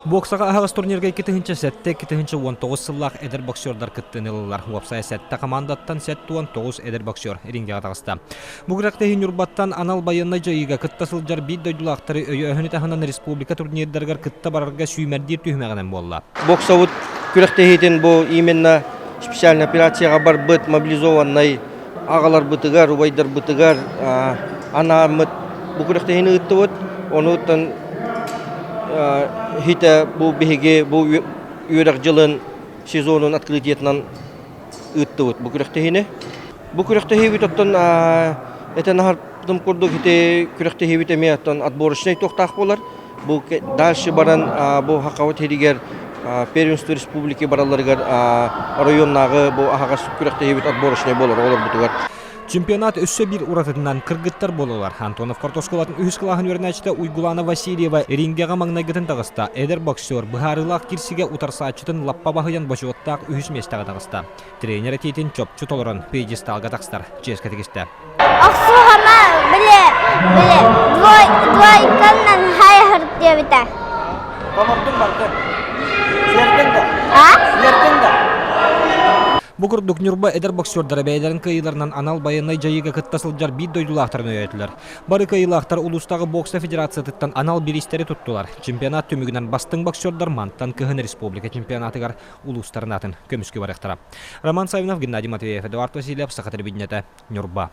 Боксаға ағас турнирге кетігінші сәтте кетігінші 19 сыллақ әдір боксердар кіттінілілер. Уапсай сәтті командаттан сәтті 19 әдір боксер ринге атағысты. Бұғырақта юрбаттан анал байынна жайыға кітта сылжар бейд дойдулақтары өйі өхіні тағынан республика турнирдергар кітта барарға сүймәрдер түймәғінен болла. Боксауыт күректе хейтен бұл именно специальный операцияға бар бұд мобилизованный ағалар бұтығар, убайдар бұтығар, ана мұт бұл күректе хейні ұтты бұд, оны ұттан хита бұл беге бұл үйрек жылын сезонын открытиетінен ұтты бұд бұл күректе хейні. Бұл күректе хейвит оттан әтен ағартым көрдік хите күректе хейвит әме оттан отборочный тоқтақ болар. Бұл дальше баран бұл хақауат хейдігер Первенство республики бараларыгар районнағы бұл ағағас күректе хейвит отборочный болар олар бұтығар. Чемпионат өссө бир уратытынан кыргыттар болалар. Антонов картошкалатын үхіс қылағын өрнәчті Уйгулана Васильева рингеға маңнайгытын тағыста. Эдер боксер бұхарылақ кирсиге утарсачытын лаппа бағыян башуаттақ үхіс местағы тағыста. Тренер әтейтін чопчу толырын пейдесталға тақстар. Ческе тегісті. Ақсу ғама біле, двойканнан хай ғырт дебіті. Комардың барды. Сертенді. Сертенді. Бұқырдық нүрба әдір боксердары бәйдерін кайыларынан анал байынай жайыға кыттасылжар бейд дойдулақтарын өйетілер. Бары кайылақтар Улустағы бокса федерациятыттан анал берістері тұттылар. Чемпионат төмігінен бастың боксердар манттан кығын республика чемпионатығар улустарын атын көміскі барықтара. Роман Савинов, Геннадий Матвеев, Эдуард Васильев, Сахатыр Беднеті, Нүрба.